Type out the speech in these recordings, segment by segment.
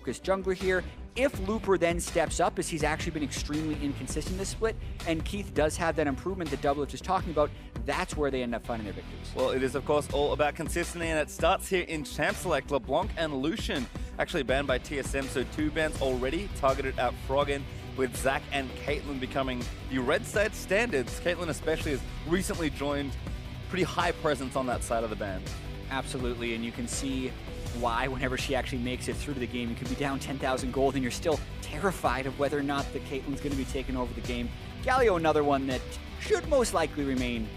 focused jungler here. If Looper then steps up, as he's actually been extremely inconsistent this split, and Keith does have that improvement that Double was just talking about, that's where they end up finding their victories. Well, it is, of course, all about consistency, and it starts here in Champ Select. LeBlanc and Lucian actually banned by TSM, so 2 bans already targeted at Froggen, with Zach and Caitlyn becoming the red side standards. Caitlyn especially has recently joined, pretty high presence on that side of the ban. Absolutely, and you can see why whenever she actually makes it through to the game. You could be down 10,000 gold and you're still terrified of whether or not the Caitlyn's going to be taking over the game. Galio, another one that should most likely remain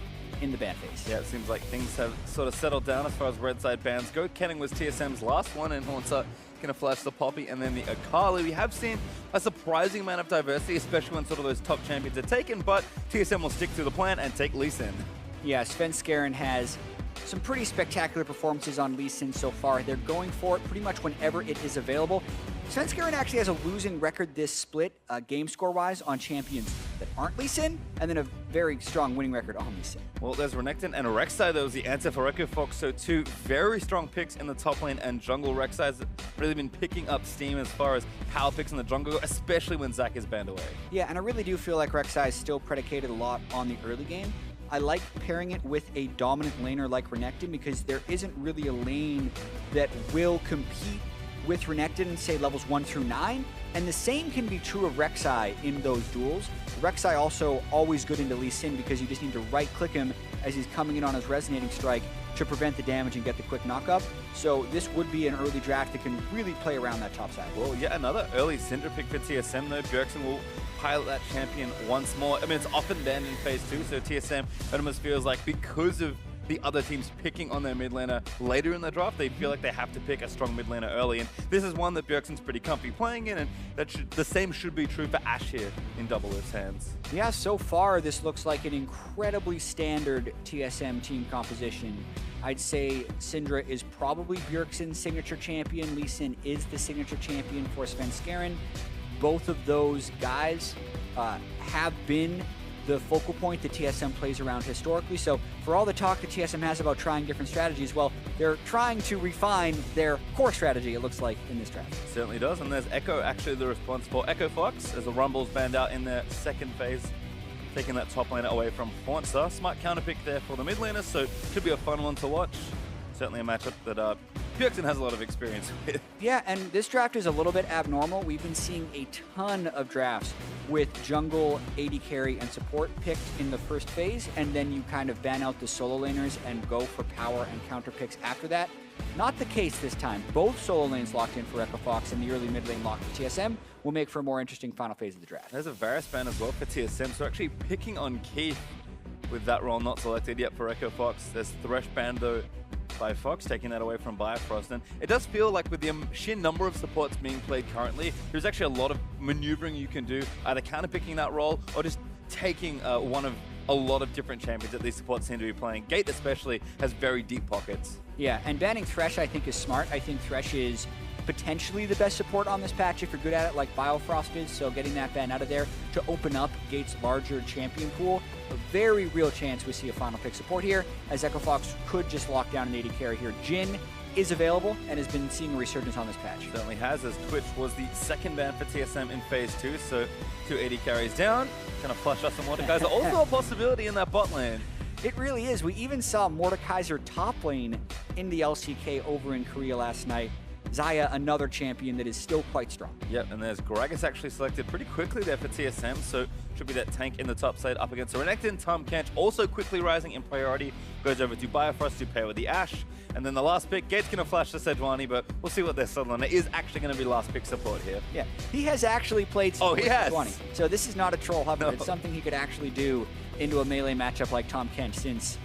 in the ban phase. Yeah, it seems like things have sort of settled down as far as red side bans go. Kenning was TSM's last one, and Haunter going to flash the Poppy and then the Akali. We have seen a surprising amount of diversity, especially when sort of those top champions are taken, but TSM will stick to the plan and take Lee Sin. Yeah, Svenskeren has some pretty spectacular performances on Lee Sin so far. They're going for it pretty much whenever it is available. Svenskeren actually has a losing record this split, game score-wise, on champions that aren't Lee Sin, and then a very strong winning record on Lee Sin. Well, there's Renekton and Rek'Sai. That was the answer for Echo Fox, so 2 very strong picks in the top lane and jungle. Rek'Sai's really been picking up steam as far as power picks in the jungle, especially when Zac is banned away. Yeah, and I really do feel like Rek'Sai is still predicated a lot on the early game. I like pairing it with a dominant laner like Renekton because there isn't really a lane that will compete with Renekton, say levels 1 through 9, and the same can be true of Rek'Sai in those duels. Rek'Sai also always good into Lee Sin because you just need to right-click him as he's coming in on his Resonating Strike to prevent the damage and get the quick knock-up. So this would be an early draft that can really play around that top side. Well, yeah, another early Syndra pick for TSM though. Bjergsen will pilot that champion once more. I mean, it's often banned in phase 2, so TSM almost feels like because of the other teams picking on their mid laner later in the draft, they feel like they have to pick a strong mid laner early, and this is one that Bjergsen's pretty comfy playing in, and the same should be true for Ashe here in Double's hands. Yeah, so far this looks like an incredibly standard TSM team composition. I'd say Syndra is probably Bjergsen's signature champion. Lee Sin is the signature champion for Svenskeren. Both of those guys have been the focal point that TSM plays around historically. So for all the talk that TSM has about trying different strategies, well, they're trying to refine their core strategy, it looks like, in this draft. Certainly does, and there's Echo actually the response for Echo Fox as the Rumble's banned out in their second phase, taking that top laner away from Haunter. Smart counter pick there for the mid laner, so should be a fun one to watch. Certainly a matchup that Bjergsen has a lot of experience with. Yeah, and this draft is a little bit abnormal. We've been seeing a ton of drafts with jungle, AD carry, and support picked in the first phase, and then you kind of ban out the solo laners and go for power and counter picks after that. Not the case this time. Both solo lanes locked in for Echo Fox and the early mid lane locked for TSM will make for a more interesting final phase of the draft. There's a Varus ban as well for TSM, so actually picking on Keith with that role not selected yet for Echo Fox. There's Thresh ban though by Fox, taking that away from Bifrost. And it does feel like with the sheer number of supports being played currently, there's actually a lot of maneuvering you can do, either counter-picking that role or just taking one of a lot of different champions that these supports seem to be playing. Gate especially has very deep pockets. Yeah, and banning Thresh I think is smart. I think Thresh is potentially the best support on this patch if you're good at it, like Biofrost is, so getting that ban out of there to open up Gate's larger champion pool. A very real chance we see a final pick support here, as Echo Fox could just lock down an AD carry here. Jhin is available and has been seeing a resurgence on this patch. Certainly has, as Twitch was the second ban for TSM in phase 2, so 2 AD carries down. Gonna flush us some Mordekaiser. Also a possibility in that bot lane. It really is. We even saw Mordekaiser top lane in the LCK over in Korea last night. Xayah, another champion that is still quite strong. Yep, and there's Gragas actually selected pretty quickly there for TSM, so should be that tank in the top side up against Renekton. Tahm Kench also quickly rising in priority, goes over to Bifrost to pair with the Ashe. And then the last pick, Gate's going to flash to Sejuani, but we'll see what they're settling on. It is actually going to be last pick support here. Yeah, he has actually played Sejuani. So this is not a troll hover. No. It's something he could actually do into a melee matchup like Tahm Kench, since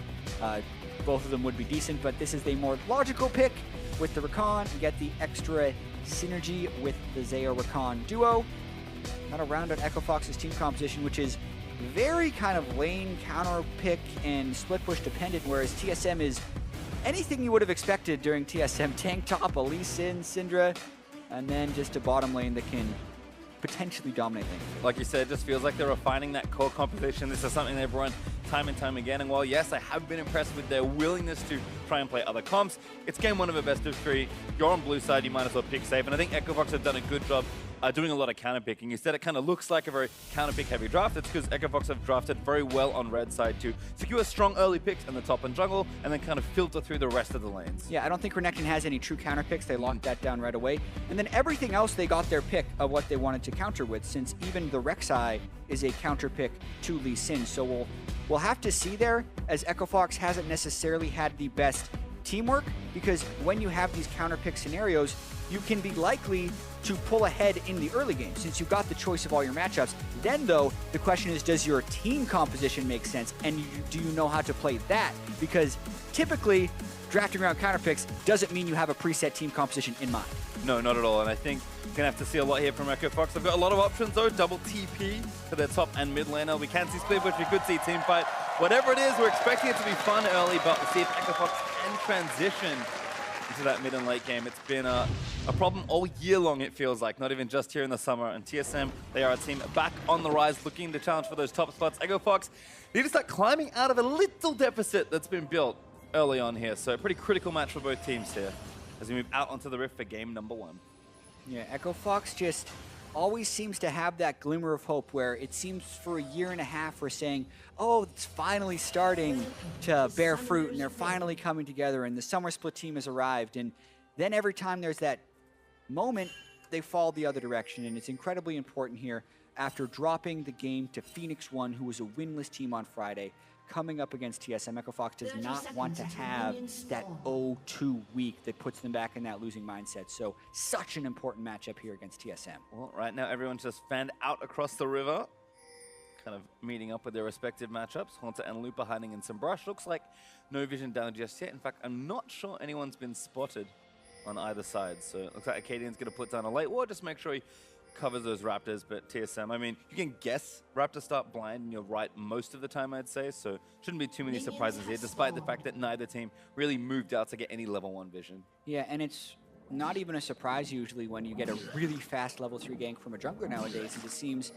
both of them would be decent, but this is the more logical pick with the Rakan, and get the extra synergy with the Xayah-Rakan duo. That'll round out Echo Fox's team composition, which is very kind of lane counter pick and split push dependent, whereas TSM is anything you would have expected during TSM. Tank top, a Lee Sin, Syndra, and then just a bottom lane that can potentially dominate lane. Like you said, it just feels like they're refining that core composition. This is something they've run time and time again. And while, yes, I have been impressed with their willingness to try and play other comps, it's game one of a best of 3. You're on blue side, you might as well pick safe. And I think EchoFox have done a good job doing a lot of counter picking. Instead, it kind of looks like a very counter pick heavy draft. It's because EchoFox have drafted very well on red side to secure strong early picks in the top and jungle, and then kind of filter through the rest of the lanes. Yeah, I don't think Renekton has any true counter picks. They locked that down right away. And then everything else, they got their pick of what they wanted to counter with, since even the Rek'Sai is a counter pick to Lee Sin. So we'll have to see there, as EchoFox hasn't necessarily had the best teamwork, because when you have these counter pick scenarios, you can be likely to pull ahead in the early game since you've got the choice of all your matchups. Then though, the question is, does your team composition make sense, and do you know how to play that? Because typically, drafting around counter picks doesn't mean you have a preset team composition in mind. No, not at all. And I think we're going to have to see a lot here from EchoFox. They've got a lot of options though. Double TP for their top and mid laner. We can see split push, we could see team fight. Whatever it is, we're expecting it to be fun early, but we'll see if EchoFox can transition into that mid and late game. It's been a problem all year long, it feels like, not even just here in the summer. And TSM, they are a team back on the rise, looking to challenge for those top spots. EchoFox need to start climbing out of a little deficit that's been built early on here. So a pretty critical match for both teams here as we move out onto the Rift for game number 1. Yeah, EchoFox just always seems to have that glimmer of hope where it seems for a year and a half we're saying, oh, it's finally starting to bear fruit and they're finally coming together and the summer split team has arrived. And then every time there's that moment, they fall the other direction. And it's incredibly important here after dropping the game to Phoenix One, who was a winless team on Friday. Coming up against TSM, EchoFox does not want to have that 0-2 week that puts them back in that losing mindset. So such an important matchup here against TSM. Well, right now everyone's just fanned out across the river, kind of meeting up with their respective matchups. Haunter and Looper hiding in some brush. Looks like no vision down just yet. In fact, I'm not sure anyone's been spotted on either side. So it looks like Acadian's going to put down a late ward, just make sure he covers those Raptors. But TSM, I mean, you can guess Raptors start blind and you're right most of the time, I'd say, so shouldn't be too many surprises here, despite the fact that neither team really moved out to get any level 1 vision. Yeah, and it's not even a surprise usually when you get a really fast level 3 gank from a jungler nowadays. It seems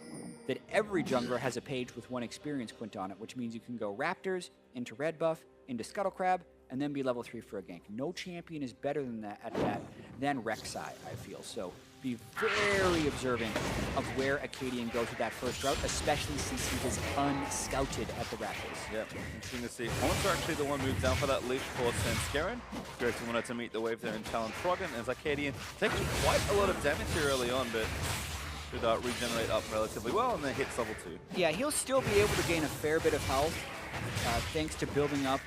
that every jungler has a page with one experience quint on it, which means you can go Raptors into red buff, into Scuttle Crab, and then be level 3 for a gank. No champion is better than that at that than Rek'Sai, I feel. So be very observant of where Acadian goes with that first route, especially since he was unscouted at the Raptors. Yep, interesting to see. Haunter actually the one moved down for that leash for Scarin. Gerson wanted to meet the wave there and challenge Froggen as Acadian taking quite a lot of damage here early on, but should regenerate up relatively well and then hits level 2. Yeah, he'll still be able to gain a fair bit of health thanks to building up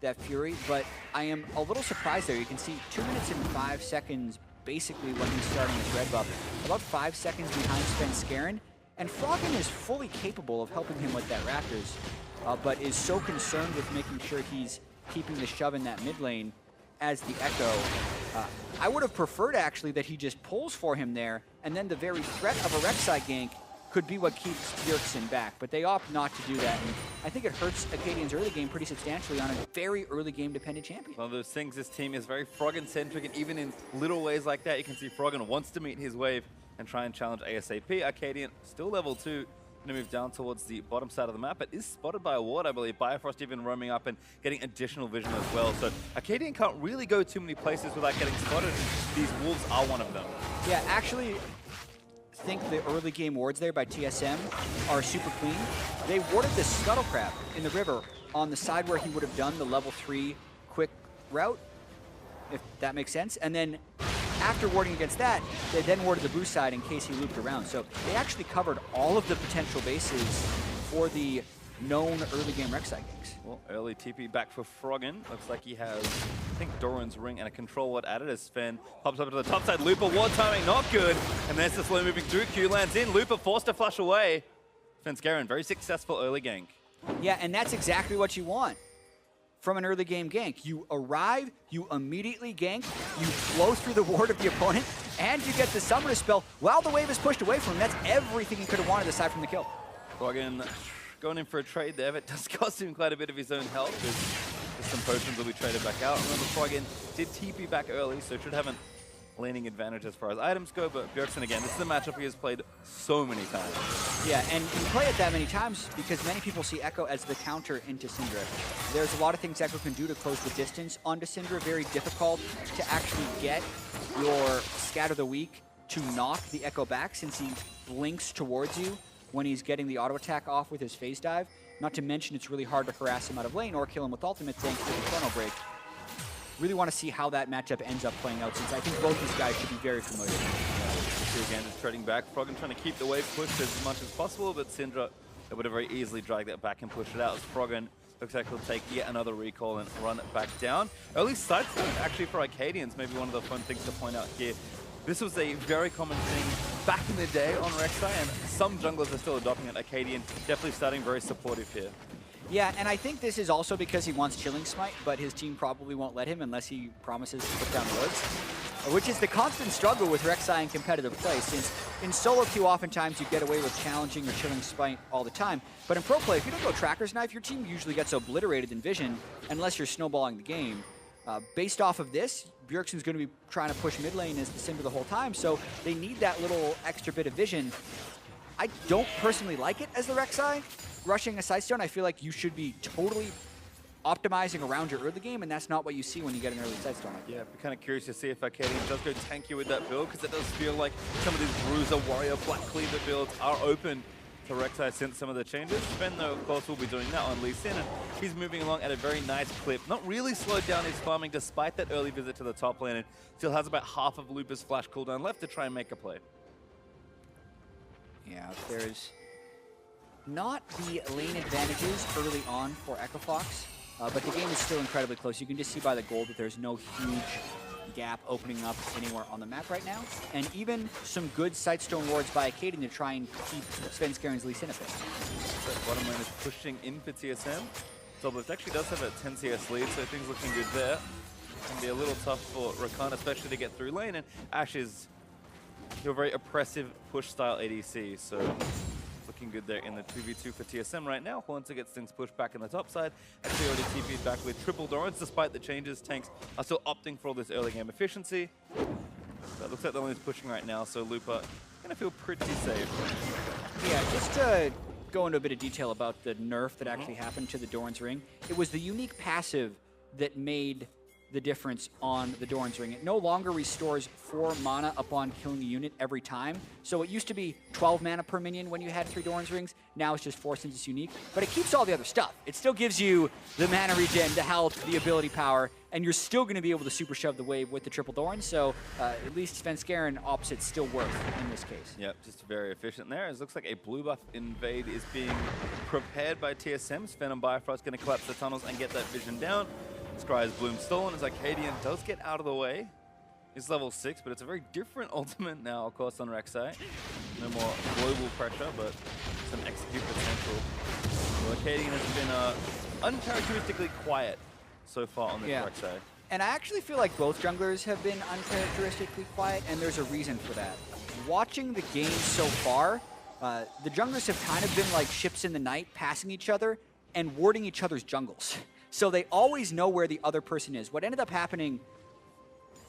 that Fury, but I am a little surprised there. You can see 2 minutes and 5 seconds basically when he's starting his red buff, about 5 seconds behind Scarin, and Froggen is fully capable of helping him with that Raptors, but is so concerned with making sure he's keeping the shove in that mid lane as the Echo. I would have preferred actually that he just pulls for him there, and then the very threat of a Rek'Sai gank could be what keeps Bjergsen back, but they opt not to do that, and I think it hurts Acadian's early game pretty substantially on a very early game dependent champion. One of those things, this team is very Froggen-centric, and even in little ways like that, you can see Froggen wants to meet his wave and try and challenge ASAP. Acadian, still level 2, going to move down towards the bottom side of the map, but is spotted by a ward, I believe. Bifrost even roaming up and getting additional vision as well, so Acadian can't really go too many places without getting spotted, and these wolves are one of them. Yeah, actually, I think the early game wards there by TSM are super clean. They warded the Scuttle Crab in the river on the side where he would have done the level 3 quick route, if that makes sense. And then after warding against that, they then warded the blue side in case he looped around. So they actually covered all of the potential bases for the known early game Rek'Sai ganks. Well, early TP back for Froggen. Looks like he has, I think, Doran's ring and a control ward added as Sven pops up to the top side. Looper, ward timing, not good. And there's the slow moving through. Q lands in. Looper forced to flush away. Sven, very successful early gank. Yeah, and that's exactly what you want from an early game gank. You arrive, you immediately gank, you flow through the ward of the opponent, and you get the summoner spell while the wave is pushed away from him. That's everything he could have wanted aside from the kill. Froggen going in for a trade there, but it does cost him quite a bit of his own health. There's some potions will be traded back out. Remember, Froggen did TP back early, so should have an laning advantage as far as items go, but Bjergsen, again, this is a matchup he has played so many times. Yeah, and you play it that many times because many people see Echo as the counter into Syndra. There's a lot of things Echo can do to close the distance onto Syndra. Very difficult to actually get your Scatter the Weak to knock the Echo back since he blinks towards you when he's getting the auto attack off with his phase dive. Not to mention it's really hard to harass him out of lane or kill him with ultimate thanks to the chrono break. Really want to see how that matchup ends up playing out since I think both these guys should be very familiar. Again, just trading back. Froggen trying to keep the wave pushed as much as possible, but Syndra able to very easily drag that back and push it out as Froggen looks like he'll take yet another recall and run it back down. Early side stone actually for Arcadians, maybe one of the fun things to point out here. This was a very common thing back in the day on Rek'Sai, and some junglers are still adopting it. Arcadian definitely starting very supportive here. Yeah, and I think this is also because he wants Chilling Smite, but his team probably won't let him unless he promises to put down woods, which is the constant struggle with Rek'Sai in competitive play, since in solo queue oftentimes you get away with challenging or Chilling Smite all the time, but in pro play, if you don't go Tracker's Knife, your team usually gets obliterated in vision unless you're snowballing the game. Based off of this, Bjergsen's going to be trying to push mid lane as the Syndra the whole time, so they need that little extra bit of vision. I don't personally like it as the Rek'Sai. Rushing a Sightstone, I feel like you should be totally optimizing around your early game, and that's not what you see when you get an early Sightstone. Yeah, I'd be kind of curious to see if Arcadian does go tanky with that build, because it does feel like some of these Bruiser, Warrior, Black Cleaver builds are open to Rek'Sai since some of the changes. Sven, though, of course, will be doing that on Lee Sin, and he's moving along at a very nice clip. Not really slowed down his farming despite that early visit to the top lane, and still has about half of Lupa's flash cooldown left to try and make a play. Yeah, there's not the lane advantages early on for Echo Fox, but the game is still incredibly close. You can just see by the gold that there's no huge gap opening up anywhere on the map right now. And even some good Sightstone wards by Arcadian to try and keep Svenskaren's Lee Sin a bit. The bottom lane is pushing in for TSM. Doublelift actually does have a 10 CS lead, so things looking good there. Can be a little tough for Rakan, especially to get through lane, and Ashe is a very oppressive push-style ADC, so looking good there in the 2v2 for TSM right now. Hornetzer gets things pushed back in the top side. Actually already TP'd back with triple Dorans. Despite the changes, tanks are still opting for all this early game efficiency. But it looks like the lane is pushing right now, so Lupa gonna feel pretty safe. Yeah, just to go into a bit of detail about the nerf that actually happened to the Doran's Ring. It was the unique passive that made the difference on the Doran's Ring. It no longer restores 4 mana upon killing a unit every time. So it used to be 12 mana per minion when you had 3 Doran's Rings. Now it's just 4 since it's unique. But it keeps all the other stuff. It still gives you the mana regen, the health, the ability power, and you're still going to be able to super shove the wave with the triple Doran. So at least Svenskeren opposite still works in this case. Yep, just very efficient there. It looks like a blue buff invade is being prepared by TSM. Sven and Bifrost going to collapse the tunnels and get that vision down. Scry's Bloom stolen as Arcadian does get out of the way. He's level 6, but it's a very different ultimate now, of course, on Rek'Sai. No more global pressure, but some execute potential. So Arcadian has been uncharacteristically quiet so far on this Rek'Sai. And I actually feel like both junglers have been uncharacteristically quiet, and there's a reason for that. Watching the game so far, the junglers have kind of been like ships in the night, passing each other and warding each other's jungles. So they always know where the other person is. What ended up happening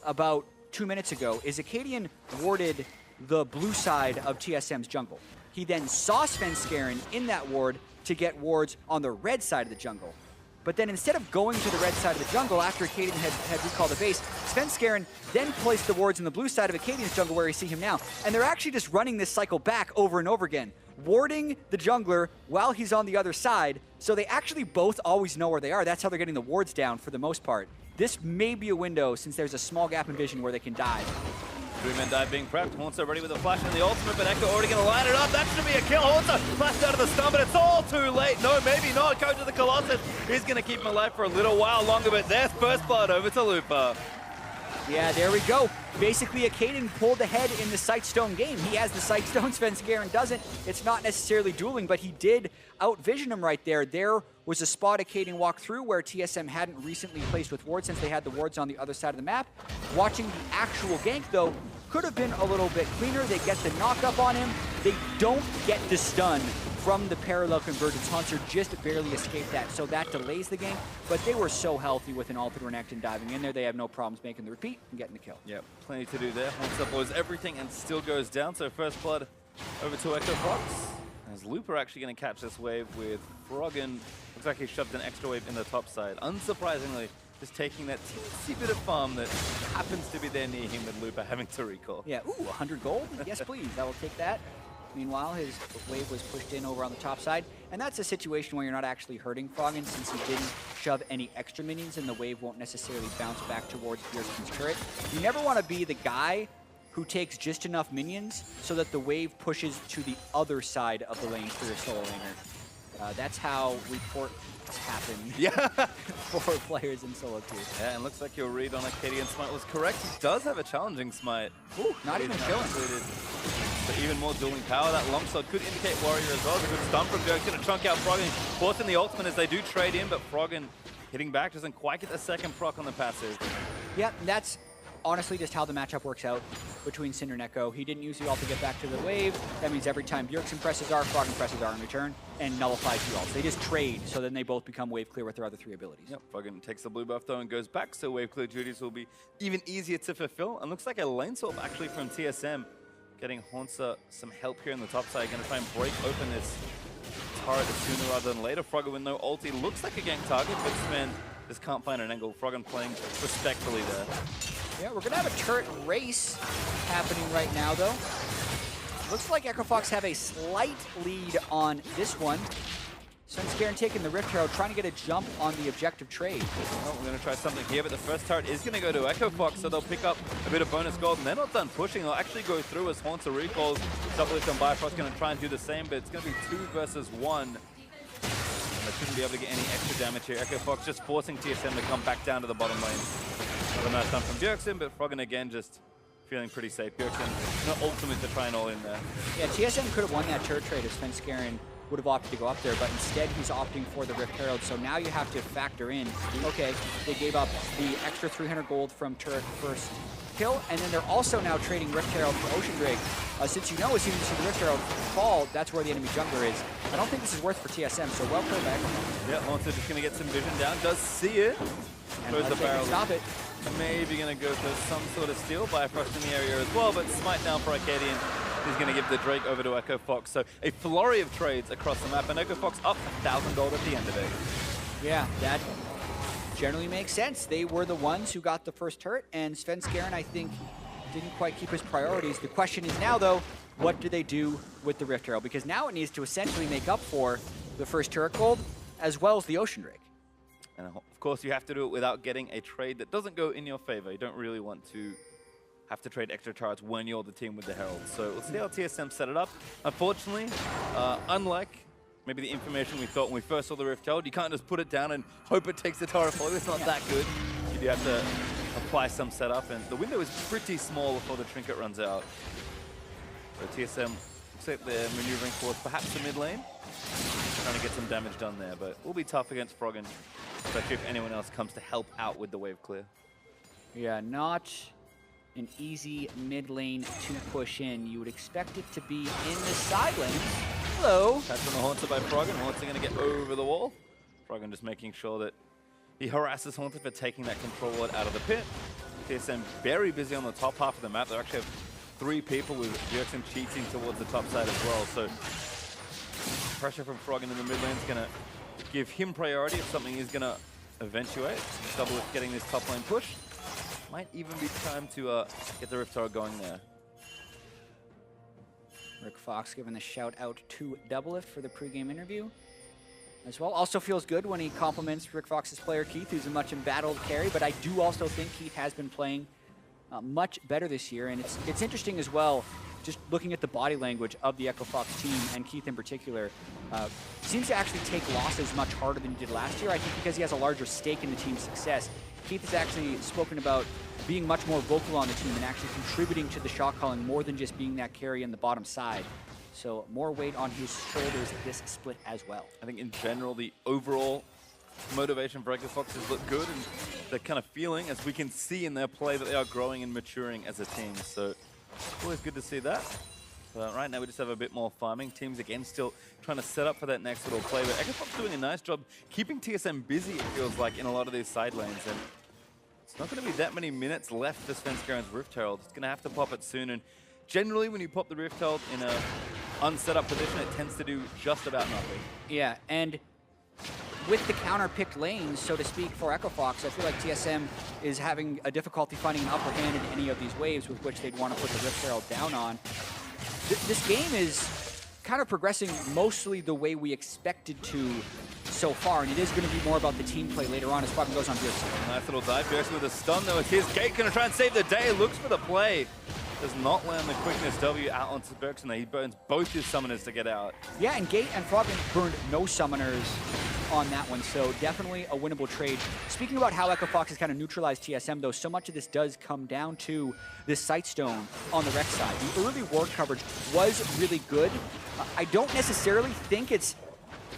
about 2 minutes ago is Arcadian warded the blue side of TSM's jungle. He then saw Svenskeren in that ward to get wards on the red side of the jungle. But then instead of going to the red side of the jungle after Arcadian had recalled the base, Svenskeren then placed the wards on the blue side of Arcadian's jungle where you see him now. And they're actually just running this cycle back over and over again, warding the jungler while he's on the other side. So they actually both always know where they are. That's how they're getting the wards down for the most part. This may be a window since there's a small gap in vision where they can dive. 3-man dive being prepped. Hornetzer ready with a flash and the ultimate, but Echo already going to line it up. That should be a kill. Hornetzer flashed out of the stun, but it's all too late. No, maybe not. Coach of the Colossus is going to keep him alive for a little while longer, but there's first blood over to Lupa. Yeah, there we go. Basically, Arcadian pulled ahead in the Sightstone game. He has the Sightstone, Svenskeren doesn't. It's not necessarily dueling, but he did outvision him right there. There was a spot Arcadian walked through where TSM hadn't recently placed with wards since they had the wards on the other side of the map. Watching the actual gank, though, could have been a little bit cleaner. They get the knock up on him. They don't get the stun from the parallel convergence. Hunter just barely escaped that, so that delays the game. But they were so healthy with an ulted Renekton diving in there. They have no problems making the repeat and getting the kill. Yep, plenty to do there. Hunter blows everything and still goes down. So first blood over to Echo Fox. As Looper actually going to catch this wave with Froggen. Looks like he shoved an extra wave in the top side. Unsurprisingly, just taking that teensy bit of farm that happens to be there near him with Looper having to recall. Yeah, ooh, 100 gold? Yes, please. I will take that. Meanwhile, his wave was pushed in over on the top side. And that's a situation where you're not actually hurting Froggen since he didn't shove any extra minions and the wave won't necessarily bounce back towards Bjergsen's turret. You never want to be the guy who takes just enough minions so that the wave pushes to the other side of the lane for your solo laner. That's how reports happen for players in solo queue. Yeah, and looks like your read on Arcadian Smite was correct. He does have a challenging Smite. Ooh, not even killing. But even more dueling power. That longsword could indicate Warrior as well. It's a good stun from Bjerg. Going to chunk out Froggen. Forcing the ultimate as they do trade in, but Froggen hitting back doesn't quite get the second proc on the passive. Yeah, that's honestly just how the matchup works out between Cinder and Echo. He didn't use the ult to get back to the wave. That means every time Bjergsen presses R, Froggen presses R in return and nullifies the ults. They just trade, so then they both become wave clear with their other 3 abilities. Yep, Froggen takes the blue buff though and goes back, so wave clear duties will be even easier to fulfill. And looks like a lane swap actually from TSM, getting Haunter some help here in the top side. Going to try and break open this turret sooner rather than later. Froggen with no ulti looks like a gank target, but Sven just can't find an angle. Froggen playing respectfully there. Yeah, we're going to have a turret race happening right now, though. Looks like Echo Fox have a slight lead on this one. Svenskeren taking the Rift Herald, trying to get a jump on the objective trade. Well, we're going to try something here, but the first turret is going to go to Echo Fox, so they'll pick up a bit of bonus gold, and they're not done pushing. They'll actually go through as Haunter recalls. Doublelift on Bifrost going to try and do the same, but it's going to be 2 versus 1. And they shouldn't be able to get any extra damage here. Echo Fox just forcing TSM to come back down to the bottom lane. Another nice done from Bjergsen, but Froggen again just feeling pretty safe. Bjergsen, no ultimate to try and all in there. Yeah, TSM could have won that turret trade if Svenskeren would have opted to go up there, but instead he's opting for the Rift Herald. So now you have to factor in, okay, they gave up the extra 300 gold from turret first kill, and then they're also now trading Rift Herald for Ocean Drake. Since you know as soon as you see the Rift Herald fall, that's where the enemy jungler is. I don't think this is worth for TSM, so well played back. Yeah, Haunter just going to get some vision down, does see it. And the barrel. Stop it. Maybe going to go for some sort of steal by Frost in the area as well, but smite down for Arcadian. He's going to give the Drake over to Echo Fox. So a flurry of trades across the map, and Echo Fox up 1,000 gold at the end of it. Yeah, that generally makes sense. They were the ones who got the first turret, and Svenskeren, I think, didn't quite keep his priorities. The question is now, though, what do they do with the Rift Herald? Because now it needs to essentially make up for the first turret gold, as well as the Ocean Drake. And of course, you have to do it without getting a trade that doesn't go in your favor. You don't really want to have to trade extra turrets when you're the team with the Herald. So let's see how TSM set it up. Unfortunately, unlike maybe the information we thought when we first saw the Rift Herald, you can't just put it down and hope it takes the turret follow. It's not that good. You do have to apply some setup, and the window is pretty small before the trinket runs out. So TSM looks like they're maneuvering towards perhaps the mid lane, trying to get some damage done there, but will be tough against Froggen, especially if anyone else comes to help out with the wave clear. Yeah, not an easy mid lane to push in. You would expect it to be in the side lane. Hello. Catch on the Haunter by Froggen. Haunter going to get over the wall. Froggen just making sure that he harasses Haunter for taking that control ward out of the pit. TSM very busy on the top half of the map. They actually have 3 people with Bjergsen cheating towards the top side as well. So pressure from Froggen in the mid lane is going to give him priority if something is going to eventuate. Doublelift getting this top lane push. Might even be time to get the Rift Herald going there. Rick Fox giving the shout out to Doublelift for the pregame interview as well. Also feels good when he compliments Rick Fox's player Keith, who's a much embattled carry, but I do also think Keith has been playing much better this year, and it's interesting as well, just looking at the body language of the Echo Fox team, and Keith in particular, seems to actually take losses much harder than he did last year. I think because he has a larger stake in the team's success. Keith has actually spoken about being much more vocal on the team and actually contributing to the shot calling more than just being that carry in the bottom side. So more weight on his shoulders this split as well. I think in general, the overall motivation for Echo Foxes look good, and they're kind of feeling, as we can see in their play, that they are growing and maturing as a team. So Always good to see that. But right now we just have a bit more farming. Teams again still trying to set up for that next little play. But Ecofop's doing a nice job keeping TSM busy, it feels like, in a lot of these side lanes. And it's not going to be that many minutes left for Svenskaren's Rift Herald. It's going to have to pop it soon. And generally when you pop the Rift Herald in a unset up position, it tends to do just about nothing. Yeah, and with the counter-picked lanes, so to speak, for Echofox, I feel like TSM is having a difficulty finding an upper hand in any of these waves with which they'd want to put the Rift Herald down on. This game is kind of progressing mostly the way we expected to so far, and it is going to be more about the team play later on as Froggen goes on Bjergsen. Nice little dive. Bjergsen with a stun, though. It's his Gate going to try and save the day. Looks for the play. Does not land the quickness W out onto Bjergsen there. He burns both his summoners to get out. Yeah, and Gate and Froggen burned no summoners on that one, so definitely a winnable trade. Speaking about how Echofox has kind of neutralized TSM, though, so much of this does come down to this Sightstone on the Rex side. The early ward coverage was really good. I don't necessarily think it's,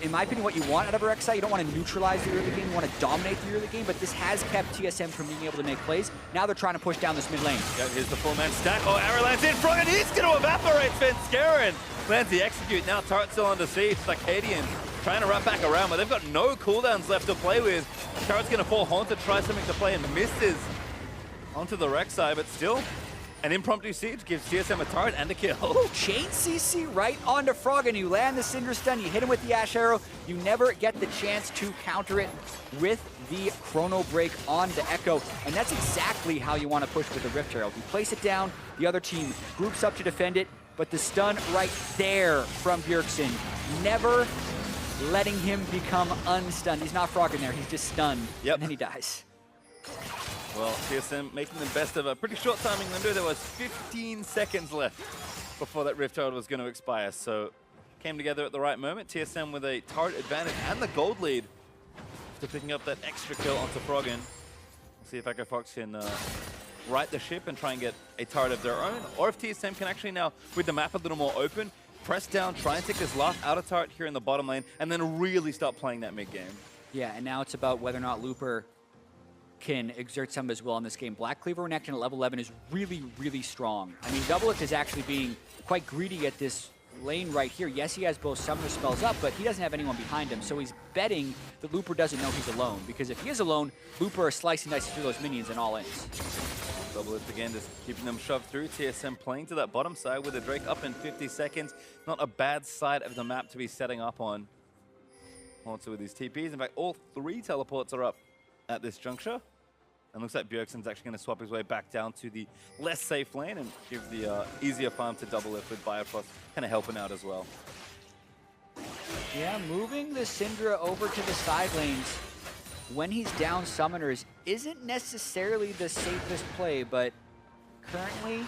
in my opinion, what you want out of a Rex side. You don't want to neutralize the early game, you want to dominate the early game, but this has kept TSM from being able to make plays. Now they're trying to push down this mid lane. Yeah, here's the full man stack. Oh, arrow lands in front, and he's going to evaporate Svenskeren. Lands the execute. Now turret still under siege. Arcadian trying to wrap back around, but they've got no cooldowns left to play with. Turret's going to fall Haunted, try something to play, and misses onto the Rex side, but still an impromptu siege gives TSM a turret and a kill. Oh, chain CC right onto Froggen. You land the Syndra stun, you hit him with the Ash Arrow. You never get the chance to counter it with the Chrono Break onto Echo, and that's exactly how you want to push with the Rift Herald. You place it down, the other team groups up to defend it, but the stun right there from Bjergsen, never letting him become unstunned. He's not Froggen there, he's just stunned, yep. And then he dies. Well, TSM making the best of a pretty short timing window. There was 15 seconds left before that Rift Herald was going to expire, so came together at the right moment. TSM with a turret advantage and the gold lead after picking up that extra kill onto Froggen. We'll see if Echofox can right the ship and try and get a turret of their own, or if TSM can actually now, with the map a little more open, press down, try and take this last outer turret here in the bottom lane, and then really start playing that mid game. Yeah, and now it's about whether or not Looper can exert some of his will in this game. Black Cleaver Renekton at level 11 is really, really strong. I mean, Doublelift is actually being quite greedy at this lane right here. Yes, he has both summoner spells up, but he doesn't have anyone behind him, so he's betting that Looper doesn't know he's alone, because if he is alone, Looper is slicing dice through those minions and all ends. Doublelift again, just keeping them shoved through. TSM playing to that bottom side with the Drake up in 50 seconds. Not a bad side of the map to be setting up on. Also with these TPs. In fact, all 3 teleports are up at this juncture. And looks like Bjergsen's actually going to swap his way back down to the less safe lane and give the easier farm to Doublelift with Bifrost kind of helping out as well. Yeah, moving the Syndra over to the side lanes when he's down summoners isn't necessarily the safest play, but currently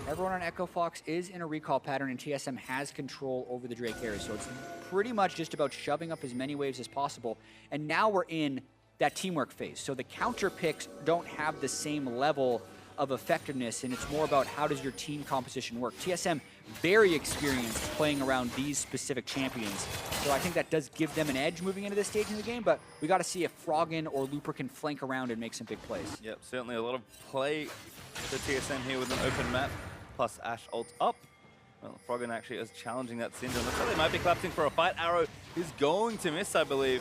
everyone on Echofox is in a recall pattern and TSM has control over the Drake area, so it's pretty much just about shoving up as many waves as possible. And now we're in that teamwork phase. So the counter picks don't have the same level of effectiveness, and it's more about how does your team composition work. TSM, very experienced playing around these specific champions. So I think that does give them an edge moving into this stage in the game, but we got to see if Froggen or Looper can flank around and make some big plays. Yep, certainly a lot of play for TSM here with an open map, plus Ashe ult up. Well, Froggen actually is challenging that Syndra. Looks like they might be collapsing for a fight. Arrow is going to miss, I believe.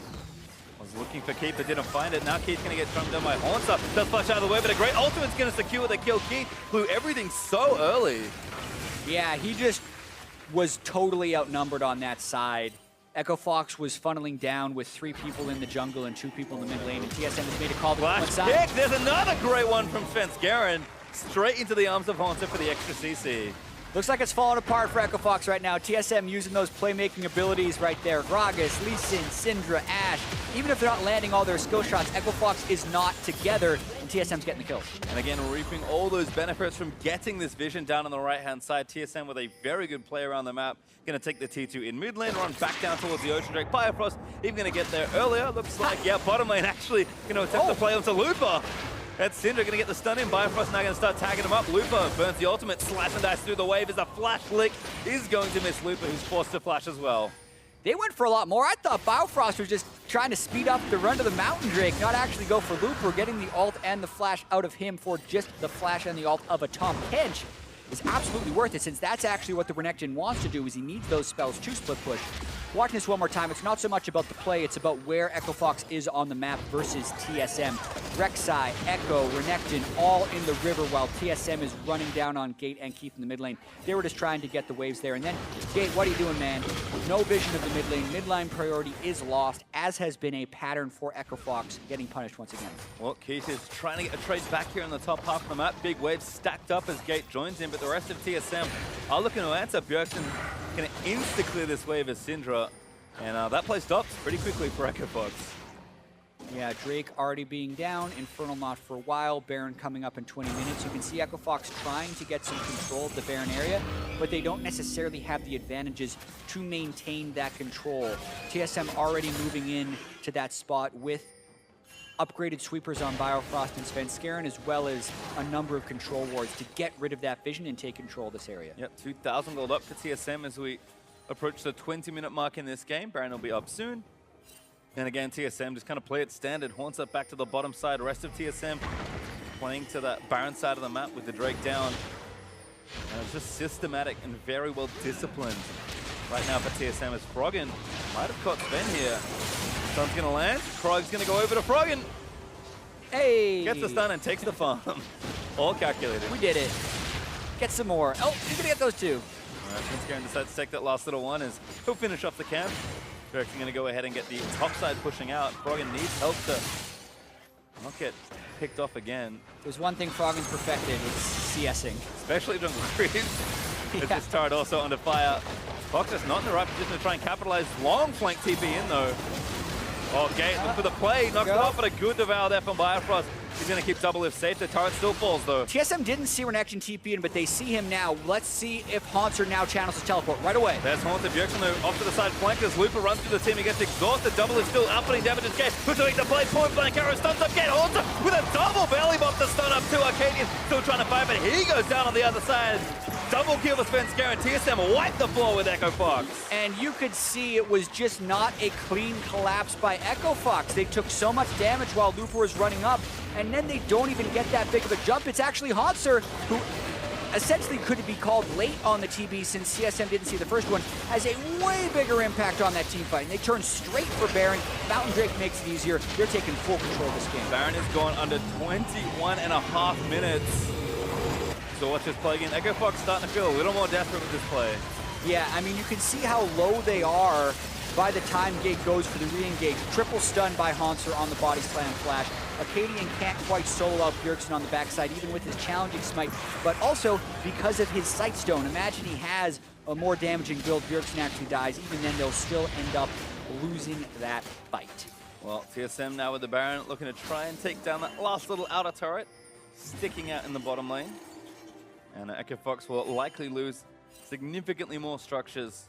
Was looking for Keith, but didn't find it. Now Keith's going to get struck down by Haunter. Does flash out of the way, but a great ultimate's going to secure the kill. Keith blew everything so early. Yeah, he just was totally outnumbered on that side. Echofox was funneling down with 3 people in the jungle and 2 people in the mid lane, and TSM has made a call to one side. Kick. There's another great one from Svenskeren. Straight into the arms of Haunter for the extra CC. Looks like it's falling apart for Echofox right now. TSM using those playmaking abilities right there. Gragas, Lee Sin, Syndra, Ashe. Even if they're not landing all their skill shots, Echofox is not together, and TSM's getting the kills. And again, reaping all those benefits from getting this vision down on the right-hand side. TSM with a very good play around the map. Going to take the T2 in mid lane, run back down towards the Ocean Drake. Bifrost even going to get there earlier. Looks like, yeah, bottom lane actually going to attempt to play onto Looper. That's Syndra going to get the stun in. Bifrost now going to start tagging him up. Looper burns the ultimate, slash and dice through the wave as a flash lick is going to miss Looper, who's forced to flash as well. They went for a lot more. I thought Bifrost was just trying to speed up the run to the Mountain Drake, not actually go for Looper, getting the ult and the flash out of him for just the flash and the ult of a Tom Kench. is absolutely worth it, since that's actually what the Renekton wants to do, is he needs those spells to split push. Watching this one more time, it's not so much about the play, it's about where Echo Fox is on the map versus TSM. Rek'Sai, Echo, Renekton, all in the river while TSM is running down on Gate and Keith in the mid lane. They were just trying to get the waves there. And then, Gate, what are you doing, man? No vision of the mid lane. Midline priority is lost, as has been a pattern for Echo Fox, getting punished once again. Well, Keith is trying to get a trade back here in the top half of the map. Big waves stacked up as Gate joins him, but the rest of TSM are looking to answer. Bjergsen going to insta-clear this wave as Syndra, and that play stops pretty quickly for Echo Fox. Yeah, Drake already being down, Infernal not for a while, Baron coming up in 20 minutes. You can see Echo Fox trying to get some control of the Baron area, but they don't necessarily have the advantages to maintain that control. TSM already moving in to that spot with upgraded sweepers on Biofrost and Svenskeren, as well as a number of control wards to get rid of that vision and take control of this area. Yep, 2,000 gold up for TSM as we approach the 20-minute mark in this game. Baron will be up soon. And again, TSM just kind of play it standard. Haunts up back to the bottom side. Rest of TSM playing to that Baron side of the map with the Drake down. And it's just systematic and very well disciplined right now for TSM as Froggen might have caught Sven here. Sun's going to land. Krog's going to go over to Froggen. Hey! Gets the stun and takes the farm. All calculated. We did it. Get some more. Oh, he's going to get those two. All right, Svenskeren decides to take that last little one as he'll finish off the camp. Bjergsen going to go ahead and get the top side pushing out. Froggen needs help to not get picked off again. There's one thing Froggen's perfected, it's CSing. Especially jungle creeps. Yeah. This turret also under fire. Fox is not in the right position to try and capitalize. Long flank TP in though. Oh, Gate, look for the play. Knocks it off, but a good devour there from Biofrost. He's going to keep double if safe. The turret still falls, though. TSM didn't see Renekton TP in, but they see him now. Let's see if Haunter now channels his teleport right away. There's Haunter. Bjergsen, though, off to the side flank. As Looper runs through the team, he gets exhausted. Double is still outputting damage as Gate. Who's doing the play? Point blank arrow stuns up Gate. Haunter with a double belly bump to stun up to Arcadian. Still trying to fight, but he goes down on the other side. Double kill for Svenskeren. TSM wipe the floor with Echo Fox. And you could see it was just not a clean collapse by Echo Fox. They took so much damage while Looper was running up, and then they don't even get that big of a jump. It's actually Haunter, who essentially could be called late on the TB since CSM didn't see the first one, has a way bigger impact on that team fight. And they turn straight for Baron. Mountain Drake makes it easier. They're taking full control of this game. Baron is gone under 21.5 minutes. So watch this play again. Echo Fox starting to feel a little more desperate with this play. Yeah, I mean, you can see how low they are by the time Gate goes for the re-engage. Triple stun by Haunter on the body slam flash. Arcadian can't quite solo out Bjergsen on the backside, even with his challenging smite, but also because of his sight stone. Imagine he has a more damaging build, Bjergsen actually dies. Even then, they'll still end up losing that fight. Well, TSM now with the Baron looking to try and take down that last little outer turret, sticking out in the bottom lane. And Echo Fox will likely lose significantly more structures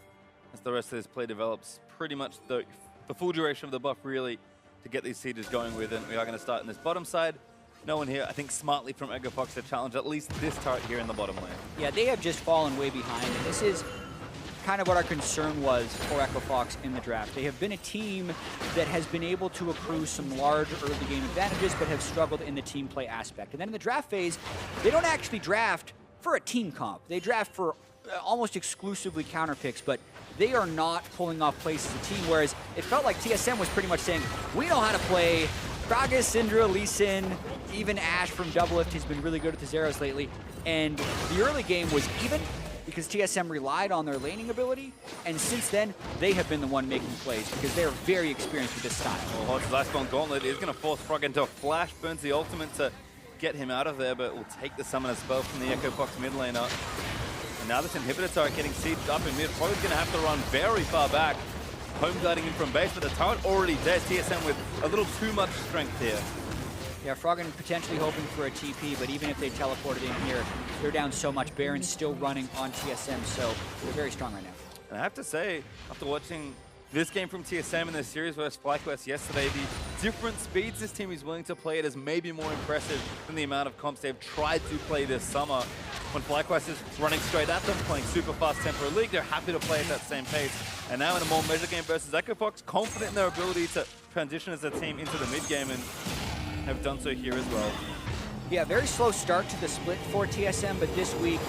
as the rest of this play develops. Pretty much the full duration of the buff, really, to get these sieges going with. And we are going to start in this bottom side. No one here, I think, smartly from Echo Fox to challenge at least this turret here in the bottom lane. Yeah, they have just fallen way behind. And this is kind of what our concern was for Echo Fox in the draft. They have been a team that has been able to accrue some large early game advantages, but have struggled in the team play aspect. And then in the draft phase, they don't actually draft for a team comp. They draft for almost exclusively counter picks, but they are not pulling off plays as a team, whereas it felt like TSM was pretty much saying, we know how to play. Gragas, Syndra, Lee Sin, even Ashe from Doublelift has been really good at the Zeros lately, and the early game was even because TSM relied on their laning ability, and since then, they have been the one making plays because they are very experienced with this style. Well, Hodge's last one gauntlet is going to force Frog into a flash, burns the ultimate to get him out of there, but will take the summoner spell from the Echo Fox mid laner. And now this inhibitor turret getting sieged up in mid. Frog's going to have to run very far back. Home guarding him from base, but the turret already dead. TSM with a little too much strength here. Yeah, Froggen potentially hoping for a TP, but even if they teleported in here, they're down so much. Baron's still running on TSM, so they're very strong right now. And I have to say, after watching this game from TSM in the series versus FlyQuest yesterday, the different speeds this team is willing to play it is maybe more impressive than the amount of comps they've tried to play this summer. When FlyQuest is running straight at them, playing super fast tempo league, they're happy to play at that same pace. And now in a more measured game versus Echo Fox, confident in their ability to transition as a team into the mid game, and have done so here as well. Yeah, very slow start to the split for TSM, but this week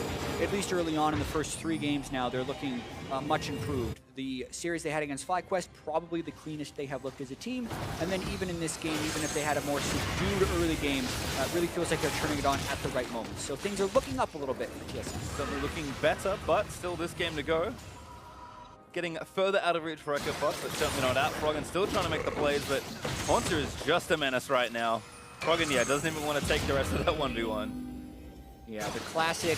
at least early on in the first 3 games now, they're looking much improved. The series they had against FlyQuest, probably the cleanest they have looked as a team. And then even in this game, even if they had a more subdued early game, it really feels like they're turning it on at the right moment. So things are looking up a little bit for TSM. Certainly looking better, but still this game to go. Getting further out of reach for Echo Fox, but certainly not out. Froggen still trying to make the plays, but Haunter is just a menace right now. Froggen, yeah, doesn't even want to take the rest of that 1v1. Yeah, the classic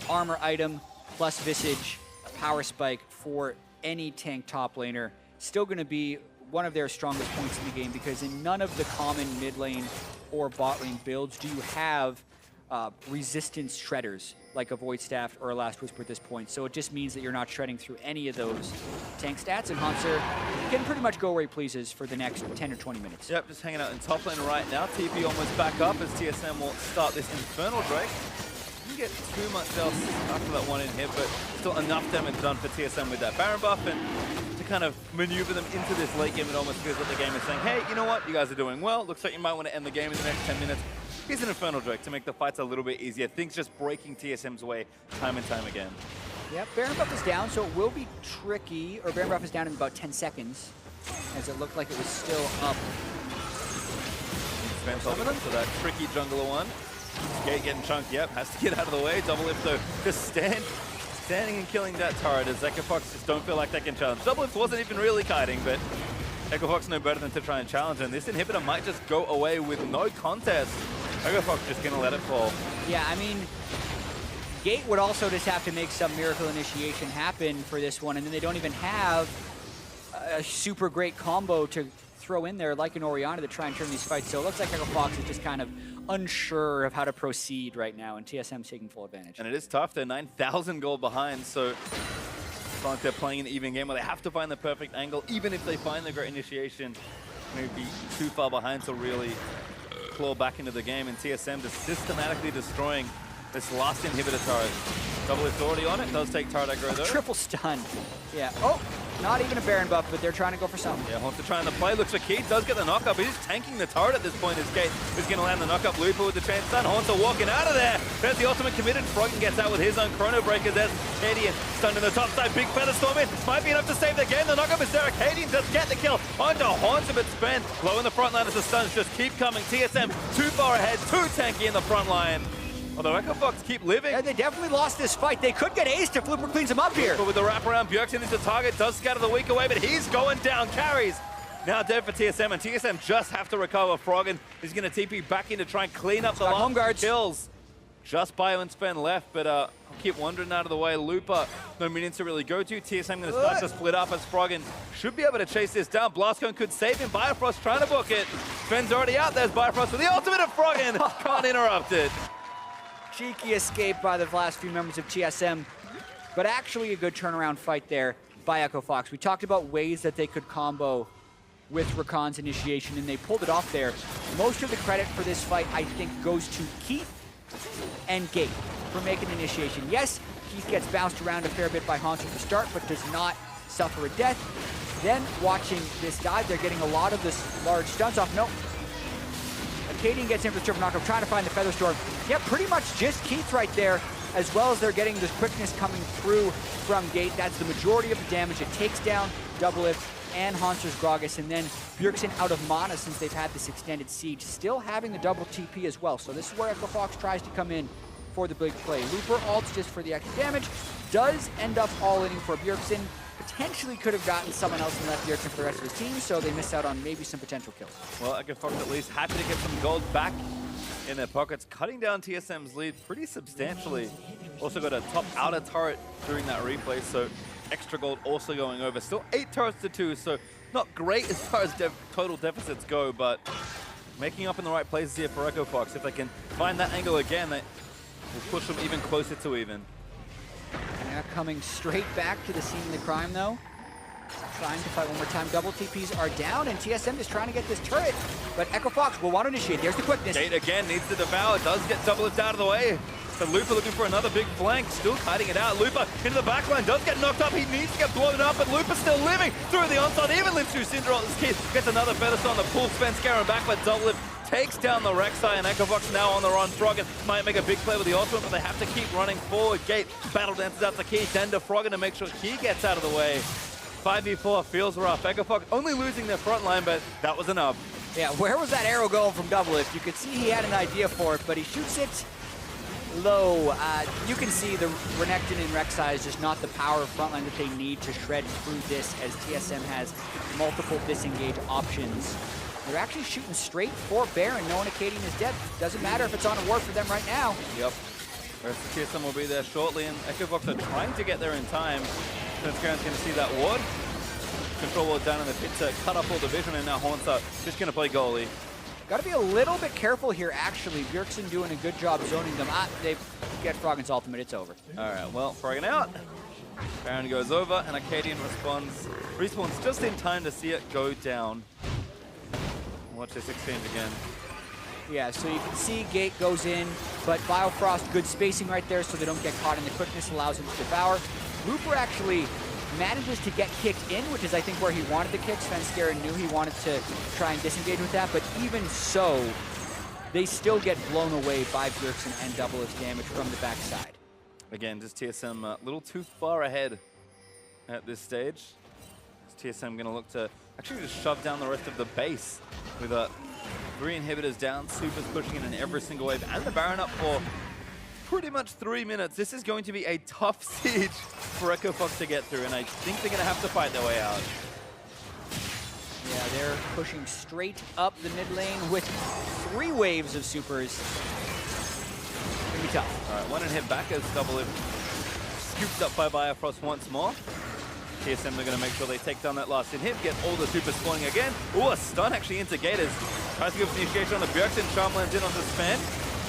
armor item plus Visage, power spike for any tank top laner. Still going to be one of their strongest points in the game because in none of the common mid lane or bot lane builds do you have resistance shredders like a Void Staff or a Last Whisper at this point. So it just means that you're not shredding through any of those tank stats, and Haunter can pretty much go where he pleases for the next 10 or 20 minutes. Yep, just hanging out in top lane right now. TP almost back up as TSM will start this Infernal Drake. Didn't get too much else after that one in hit, but still enough damage done for TSM with that Baron buff, and to kind of maneuver them into this late game, it almost feels like the game is saying, hey, you know what, you guys are doing well. Looks like you might want to end the game in the next 10 minutes. Here's an Infernal Drake to make the fights a little bit easier. Things just breaking TSM's way time and time again. Yep, Baron buff is down, so it will be tricky. Or Baron buff is down in about 10 seconds, as it looked like it was still up. Spence over to that tricky jungler one. Gate getting chunked, yep, has to get out of the way. Double lift though, just standing and killing that turret as Echo Fox just don't feel like they can challenge. Double lift wasn't even really kiting, but Echo Fox no better than to try and challenge, and this inhibitor might just go away with no contest. Echo Fox just gonna let it fall. Yeah, I mean, Gate would also just have to make some miracle initiation happen for this one, and then they don't even have a super great combo to throw in there like an Orianna to try and turn these fights. So it looks like Echo Fox is just kind of unsure of how to proceed right now, and TSM's taking full advantage. And it is tough. They're 9,000 gold behind, so it's like they're playing an even game where they have to find the perfect angle. Even if they find the great initiation, maybe too far behind to really claw back into the game, and TSM just systematically destroying this last inhibitor turret. Double lift already on it, does take turret aggro though. Triple stun. Yeah. Oh, not even a Baron buff, but they're trying to go for something. Yeah, Haunter trying to play. Looks like he does get the knockup. He's tanking the turret at this point. His Gate is going to land the knockup. Looper with the chain stun. Haunter walking out of there. There's the ultimate committed. Froggen gets out with his own Chrono Breaker. There's Cadian stunned in the top side. Big Feather Storm in. Might be enough to save the game. The knockup is there. Cadian does get the kill onto Haunter, but Spen low in the front line as the stuns just keep coming. TSM too far ahead, too tanky in the front line. Although Echo Fox keep living. Yeah, they definitely lost this fight. They could get aced if Looper cleans them up here. But with the wraparound, Bjergsen is the target, does scatter the weak away, but he's going down. Carries now dead for TSM, and TSM just have to recover. Froggen is going to TP back in to try and clean up the home guards. Kills. Just Bio and Spen left, but I'll keep wandering out of the way. Looper, no minions to really go to. TSM going to start to split up as Froggen should be able to chase this down. Blastcone could save him. Bifrost trying to book it. Spen's already out. There's Bifrost with the ultimate of Froggen. Can't interrupt it. Cheeky escape by the last few members of TSM, but actually a good turnaround fight there by Echo Fox. We talked about ways that they could combo with Rakan's initiation, and they pulled it off there. Most of the credit for this fight, I think, goes to Keith and Gate for making the initiation. Yes, Keith gets bounced around a fair bit by Haunter to start, but does not suffer a death. Then, watching this dive, they're getting a lot of this large stuns off. Nope. Cadian gets in for the triple knockup, trying to find the Feather Storm. Yeah, pretty much just Keith right there, as well as they're getting this quickness coming through from Gate. That's the majority of the damage. It takes down Double Lift and Haunter's Gragas, and then Bjergsen out of mana since they've had this extended siege, still having the double TP as well. So this is where Echo Fox tries to come in for the big play. Looper ults just for the extra damage, does end up all-inning for Bjergsen. Potentially could have gotten someone else and left Bjergsen for the rest of his team, so they missed out on maybe some potential kills. Well, Echo Fox at least happy to get some gold back in their pockets, cutting down TSM's lead pretty substantially. Also got a top outer turret during that replay, so extra gold also going over. Still 8 turrets to 2, so not great as far as total deficits go, but making up in the right places here for Echo Fox. If they can find that angle again, they will push them even closer to even. Now coming straight back to the scene of the crime, though. Trying to fight one more time. Double TPs are down, and TSM is trying to get this turret. But Echo Fox will want to initiate. There's the quickness. Gate again needs to devour. Does get Double Lift out of the way. So Looper looking for another big flank. Still kiting it out. Looper into the backline. Does get knocked up. He needs to get blown up, but Looper still living through the onslaught. Even lives through Syndra. This kid gets another Feather Storm. The pull Spen scaring back, but Double Lift takes down the Rek'Sai, and Echo Fox now on the run. Froggen might make a big play with the ultimate, but they have to keep running forward. Gate battle dances out to Key, then to Froggen to make sure he gets out of the way. 5v4 feels rough. Echo Fox only losing their front line, but that was enough. Yeah, where was that arrow going from Doublelift? You could see he had an idea for it, but he shoots it low. You can see the Renekton and Rek'Sai is just not the power of frontline that they need to shred through this, as TSM has multiple disengage options. They're actually shooting straight for Baron, knowing Acadian is dead. Doesn't matter if it's on a ward for them right now. Yep. The rest of TSM will be there shortly, and Echo Fox are trying to get there in time. Transcaren's going to see that ward. Control ward down in the pit to cut up all the vision, and now Horns are just going to play goalie. Got to be a little bit careful here, actually. Bjergsen doing a good job zoning them. They get Froggen's ultimate. It's over. All right, well, Froggen out. Baron goes over, and Acadian respawns just in time to see it go down. Watch this exchange again. Yeah, so you can see Gate goes in, but Biofrost, good spacing right there so they don't get caught in the quickness, allows him to devour. Looper actually manages to get kicked in, which is, I think, where he wanted the kick. Svenskeren knew he wanted to try and disengage with that, but even so, they still get blown away by Bjergsen and Doublelift's damage from the backside. Again, just TSM a little too far ahead at this stage. Is TSM going to look to actually just shove down the rest of the base with 3 inhibitors down, Supers pushing in every single wave, and the Baron up for pretty much 3 minutes. This is going to be a tough siege for Echo Fox to get through, and I think they're going to have to fight their way out. Yeah, they're pushing straight up the mid lane with 3 waves of supers. It's gonna be tough. All right, one inhib back as Doublelift scooped up by Biofrost once more. TSM are going to make sure they take down that last inhib, get all the supers spawning again. Ooh, a stun actually into Gators. Tries to give initiation on the Bjergsen. Charm lands in on the Sven.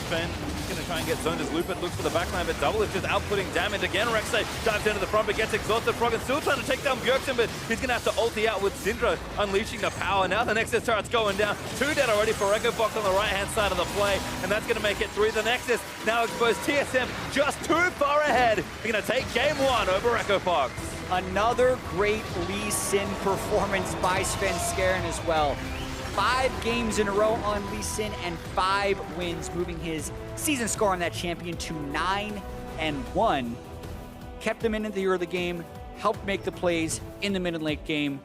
Sven going to try and get zoned as Lupin looks for the backline, but Doublelift just outputting damage again. Rek'Sai dives into the front, but gets exhausted. Froggen still trying to take down Bjergsen, but he's going to have to ulti out with Syndra unleashing the power. Now the Nexus turret's going down. 2 dead already for Echo Fox on the right-hand side of the play, and that's going to make it 3. The Nexus now exposed. TSM just too far ahead. They're going to take game 1 over Echo Fox. Another great Lee Sin performance by Svenskeren as well. 5 games in a row on Lee Sin and 5 wins, moving his season score on that champion to 9-1. Kept them in the early game, helped make the plays in the mid and late game.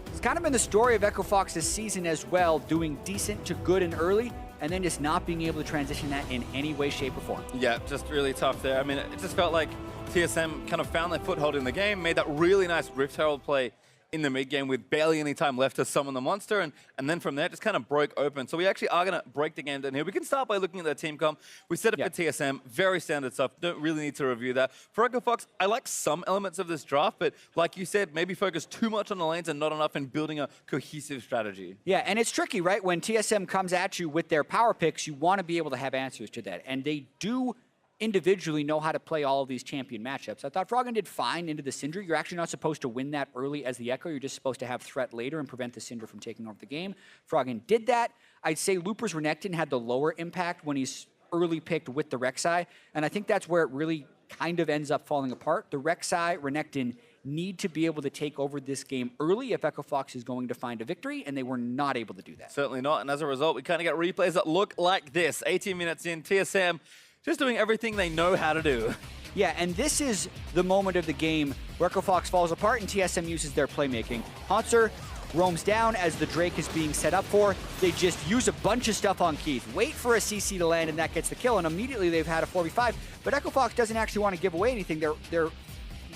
It's kind of been the story of Echo Fox this season as well, doing decent to good and early, and then just not being able to transition that in any way, shape, or form. Yeah, just really tough there. I mean, it just felt like TSM kind of found their foothold in the game, made that really nice Rift Herald play in the mid game with barely any time left to summon the monster, and then from there just kind of broke open. So we actually are going to break the game down here. We can start by looking at their team comp. We set up for TSM, very standard stuff. Don't really need to review that. For Echo Fox, I like some elements of this draft, but like you said, maybe focus too much on the lanes and not enough in building a cohesive strategy. Yeah, and it's tricky, right? When TSM comes at you with their power picks, you want to be able to have answers to that, and they do individually know how to play all of these champion matchups. I thought Froggen did fine into the Syndra. You're actually not supposed to win that early as the Echo. You're just supposed to have threat later and prevent the Syndra from taking over the game. Froggen did that. I'd say Looper's Renekton had the lower impact when he's early picked with the Rek'Sai, and I think that's where it really kind of ends up falling apart. The Rek'Sai, Renekton need to be able to take over this game early if Echo Fox is going to find a victory, and they were not able to do that. Certainly not, and as a result, we kind of get replays that look like this. 18 minutes in, TSM just doing everything they know how to do. Yeah, and this is the moment of the game where Echo Fox falls apart and TSM uses their playmaking. Hauntzer roams down as the Drake is being set up for. They just use a bunch of stuff on Keith, wait for a CC to land, and that gets the kill, and immediately they've had a 4v5. But Echo Fox doesn't actually want to give away anything. They're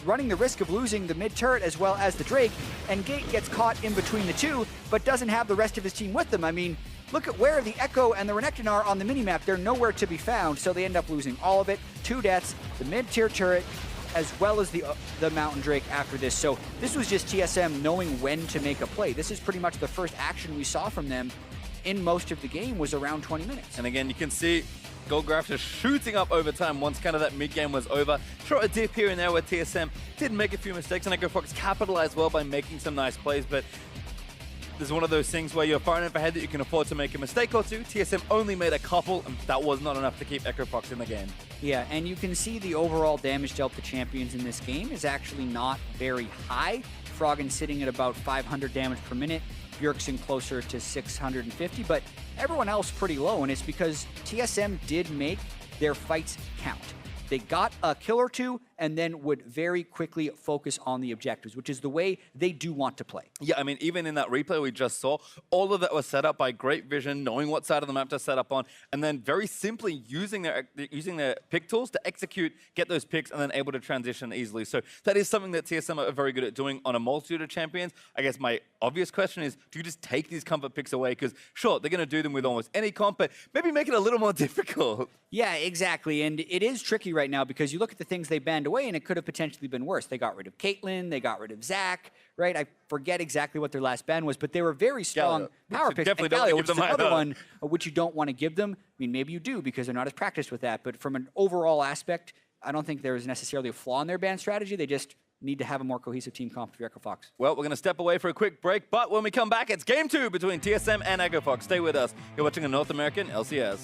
running the risk of losing the mid turret as well as the Drake, and Gate gets caught in between the two, but doesn't have the rest of his team with them. I mean, look at where the Echo and the Renekton are on the minimap. They're nowhere to be found, so they end up losing all of it. 2 deaths, the mid-tier turret, as well as the Mountain Drake after this. So this was just TSM knowing when to make a play. This is pretty much the first action we saw from them in most of the game was around 20 minutes. And again, you can see Goldgraph just shooting up over time once kind of that mid-game was over. Sure, a dip here and there where TSM did make a few mistakes, and Echo Fox capitalized well by making some nice plays, but this is one of those things where you're far enough ahead that you can afford to make a mistake or two. TSM only made a couple, and that was not enough to keep Echo Fox in the game. Yeah, and you can see the overall damage dealt to champions in this game is actually not very high. Froggen sitting at about 500 damage per minute, Bjergsen closer to 650, but everyone else pretty low, and it's because TSM did make their fights count. They got a kill or two and then would very quickly focus on the objectives, which is the way they do want to play. Yeah, I mean, even in that replay we just saw, all of that was set up by great vision, knowing what side of the map to set up on, and then very simply using their pick tools to execute, get those picks, and then able to transition easily. So that is something that TSM are very good at doing on a multitude of champions. I guess my obvious question is, do you just take these comfort picks away? Because sure, they're going to do them with almost any comp, but maybe make it a little more difficult. Yeah, exactly. And it is tricky right now because you look at the things they banned away and it could have potentially been worse. They got rid of Caitlyn, they got rid of Zach, right? I forget exactly what their last ban was, but they were very strong power picks. Definitely and don't Galio, give which is them another either. one which you don't want to give them. I mean, maybe you do because they're not as practiced with that. But from an overall aspect, I don't think there is necessarily a flaw in their ban strategy. They just need to have a more cohesive team comp for Echo Fox. Well, we're going to step away for a quick break, but when we come back, it's Game 2 between TSM and Echo Fox. Stay with us. You're watching a North American LCS.